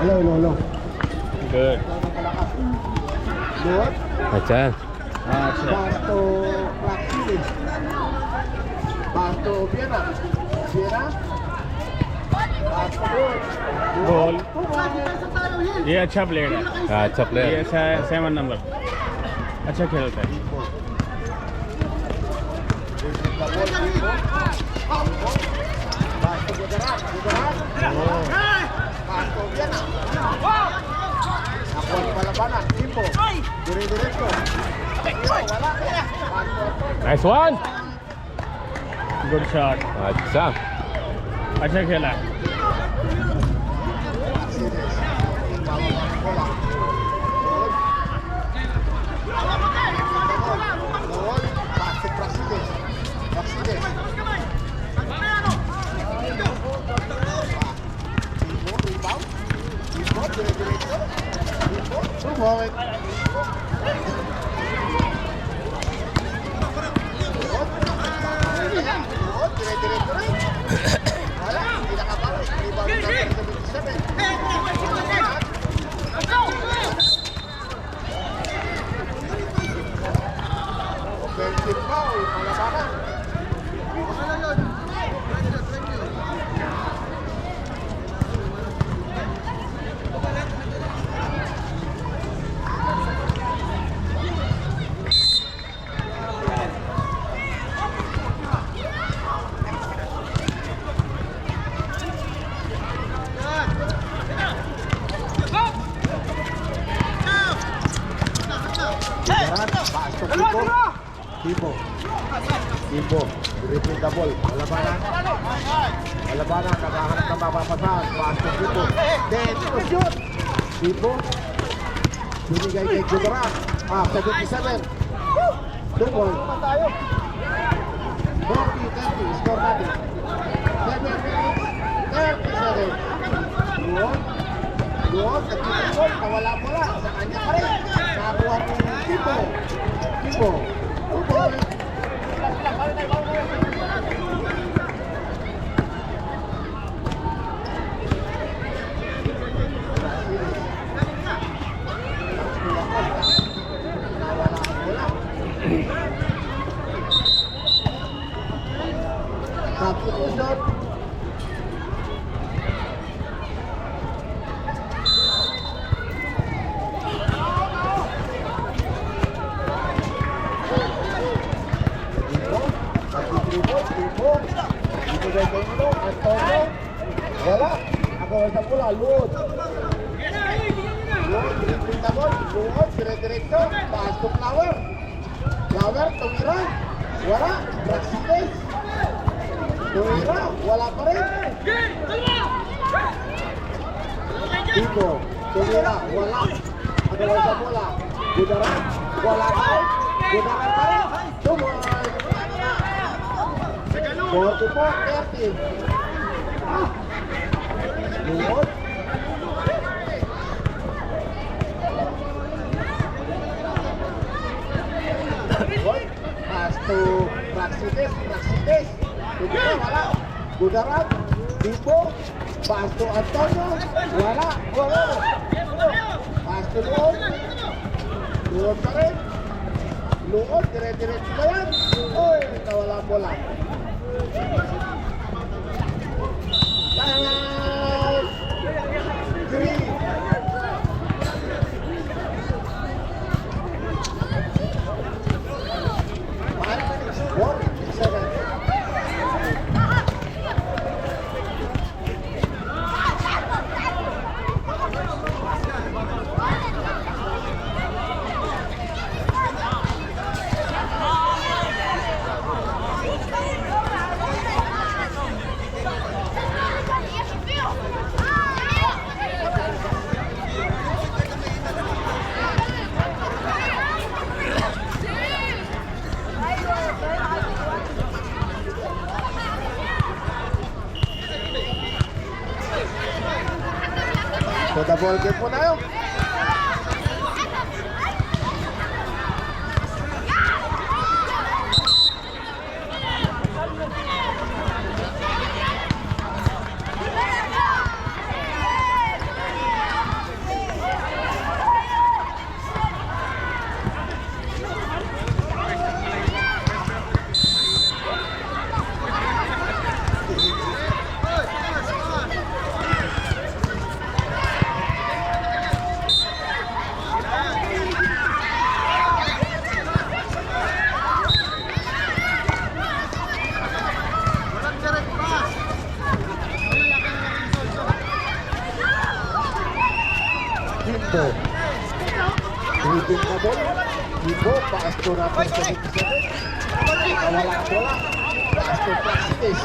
Hello, Lolo. Good. Good. Ayan. Basto Praxilis. Basto Viena. Viena. Basto Goal. ये अच्छा प्लेयर है। अच्छा ये प्लेयर. अच्छा है 7 नंबर। अच्छा खेलता है। Basto Gujarat. Basto Viena. Nakuha palabanan. Timbo. Dire-diretso. Wala. Nice one. Good shot. अच्छा. अच्छा खेला। Timbo, repeat the ball. Malabanan, kakahanap ng mapapasahan. Basket Timbo. Then, shoot! Timbo, binigay kay Gujarat. 77. 2 ball. 40-30, score natin. 7 minutes, 30 seconds. Doon, nagtitipon, nawala-wala. Sa kanya pa rin. Nakakuha ni Timbo. 2 ball. Substitution. Wala. Ako sa pula, luod. Luod, dire-diretso. Taas to Flower. Flower, tumira. Wala. Praxilis. Tumira. Wala pa rin. Timbo. Tumira. Wala. Ako sa pula. Gujarat. Wala pa rin. Gujarat pa rin. Tumoy. 44-30. Luod. Pass to Praxilis. Tumira, wala. Gujarat. Timbo. Pass to Antonio. Wala. Pass to Luod. Luod pa rin. Luod, dire-diretso na yan. Uy, nawala ang bola. Time! 3. 47. So, the ball game po tayo. Kimbo. Dribbling na ball. Kimbo, paas to number 77. Nawala ang bola. Paas to Praxidis.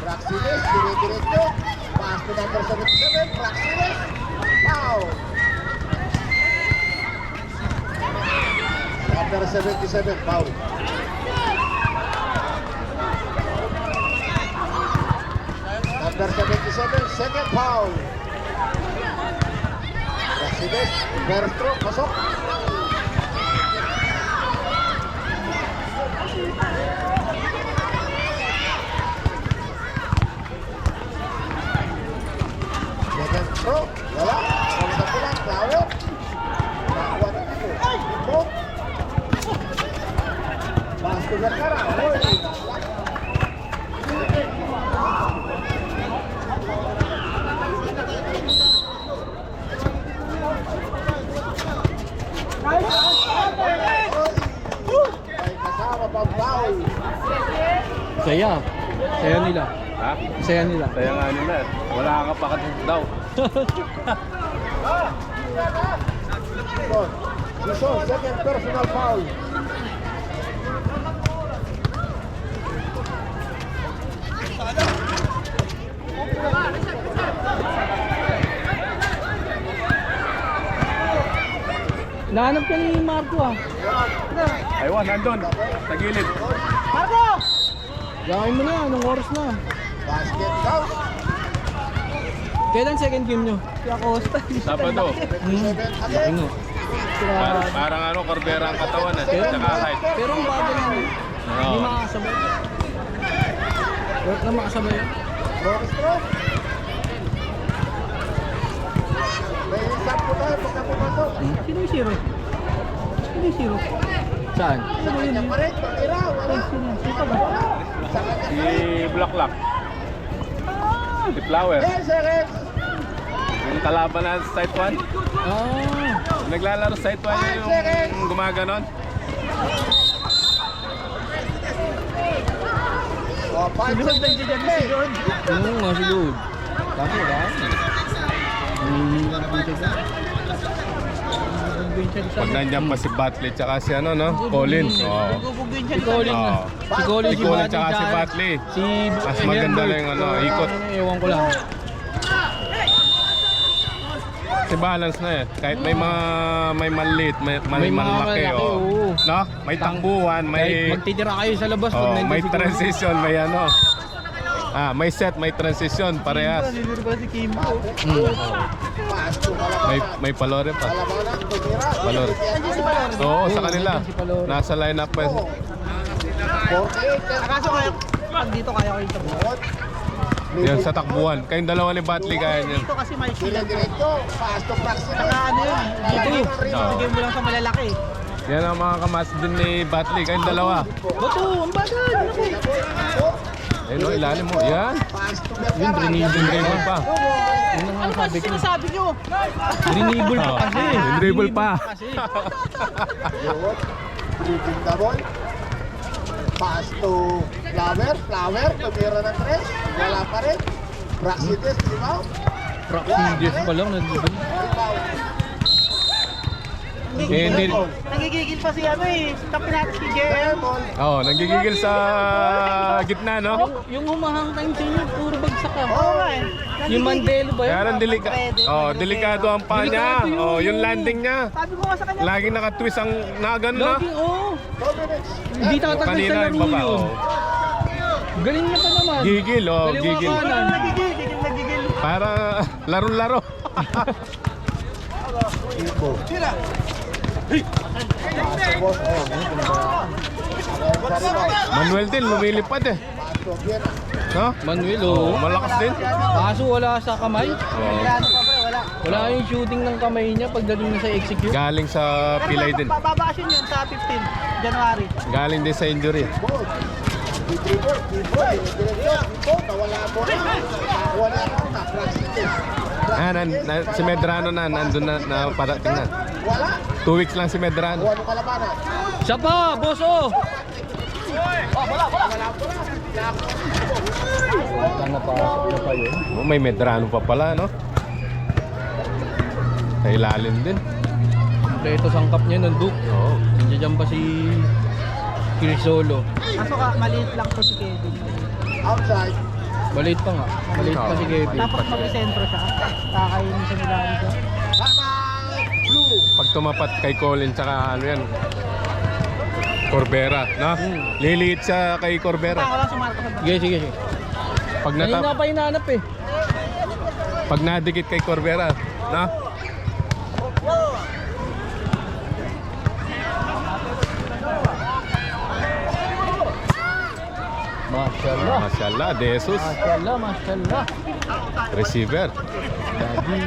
Praxidis, dire-diretso. Paas to number 77. Praxidis. Foul. Number 77, foul. Number 77, second foul. Praxidis, first throw, pasok. Second throw, wala. Wala sa pulang, flower. Nakuha ng Kimbo. Pass to Vergara. Hoy, may kasama pang foul. Saya. Saya nila. Ha? Saya nila. Kaya nga nila, wala ka pa daw. Sison, second personal foul. Nahanap ka ni Marco ah. Aywan, nandun. Sa gilid. Gawin mo na, anong oras na? Basket count. Kailan second game nyo? Sabado. 77 again. Ano? Parang ano, Corbera ang katawan eh. Pero, Tsaka height. pero ang bago na. Hindi Oo. makakasabay. Work na makasabay yan. Bonus throw. May isang po tayo pagka pumasok. Sino yung zero? Sino yung zero? Saan? Sa kanya pa rin, patira, wala. Sino ba? Sa kanya Si pa rin. Blacklock. Si Flower. 10 seconds. Yung kalaban na sa site 1. Ah. Naglalaro sa site 1 yung gumaganon. Oh, 5 seconds. Oo nga si Lord. Tama ba? Pag nandiyan pa si Batley tsaka si ano no? Collins. Oo. Si Colin na. Oo. Si Colin, Si Colin tsaka si Batley. Si Mas maganda lang yung ano, ikot. Ewan ko lang. Si balance na eh. Kahit may maliit, may May mga malaki. malaki, Oh. oo. No? May takbuhan, Kahit may magtitira kayo sa labas. pag oh, nandun may si transition, may ano. May set, may transition, parehas. si Kimbo. Pass to Malabanan. May palore pa. Malabanan, tumira. Palore. Oo, sa kanila. Si Palore. Nasa lineup pa. 48. Akaso kayo, pag dito kaya kayo ito. Yan sa takbuhan. Kayong dalawa ni Batley kaya niyan. Dito kasi may Sila diretso. Pass to Praxidis. ano yun? Dito. Oo. Bigyan mo lang sa malalaki. Yan ang mga kamas din ni Batley. Kayong dalawa. Bato, ang bagal. Ayun o, ilalim mo. Yan. Pass to Yun, Vergara. Dribble pa. Yun ang sabi ko. Sinasabi nyo? Drinibble pa kasi. Dribble pa. Kasi. Yun. Dribbling the ball. Pass to Flower. Tumira ng 3. Wala pa rin. Praxidis, rebound. Praxidis pa lang. Rebound. Hindi. Nagigigil pa si ano eh. Kapin natin si Fair ball. Oo, nanggigigil sa gitna, no? Yung humahang time sa inyo, puro bagsak ka. Oo nga eh. Yung Mandelo ba yun? Kaya lang delikado ang paa niya. Delikado yun. Oh, yung landing niya. Sabi ko nga sa kanya. Laging nakatwist ang nagan na. Laging oo. 2 minutes. Hindi tatagdag sa Kanina laro yung baba, yun. oh. Galing niya pa naman. Gigil, oh, Kaliwa gigil. kanan. Nagigil. Para laro-laro. Kimbo. Pass to boss. Oh, sa rebound. Manuel din, lumilipad eh. Pass to Viena. No? Manuel, Oh, oo. malakas din. Kaso wala sa kamay. Oh. Wala yung shooting ng kamay niya pagdating na sa execute. Galing sa pilay din. Babakasyon yun sa 15 January. Galing din sa injury. Ball. Dribble. Kimbo. Diretso. Kimbo. Nawala ang bola. Wala ang Praxidis. Si Medrano nandun na parating na. Wala. 2 weeks lang si Medrano. Buwan ng kalabanan. Siya pa, boso! Oh, may Medrano pa pala, no? Sa ilalim din. Kompleto sangkap niya nun, Duke. Oo. Nandiyan pa si Kirsolo. Kaso ka, maliit lang to si Kevin. Outside. Maliit pa nga. Maliit pa si Kevin. Tapos mag-sentro siya. Kakainin siya nila dito. Bye-bye. Blue. Pag tumapat kay Colin tsaka ano yan, Corbera, no? Liliit siya kay Tama Corbera. lang si Marco. Sige, sige, sige. Pag Kanina pa hinahanap eh. pag nadikit kay Corbera, no? Mashallah. Mashallah, De Jesus, Mashallah, mashallah. receiver. Daddy.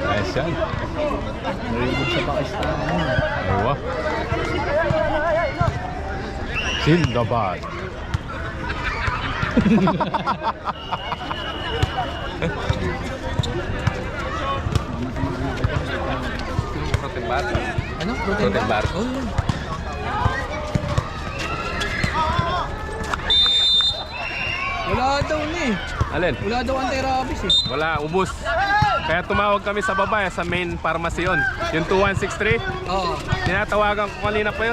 Ayos yan. Narinig sa Pakistan. Ewa. Zindabad. Protein bar. Ano? Protein bar. Oh, yun. Wala daw na eh. Alin? Wala daw anti-rabies eh. Wala, ubus. Kaya tumawag kami sa baba, sa main pharmacy yun. Yung 2163. Oo. Tinatawagan ko kanina pa yun.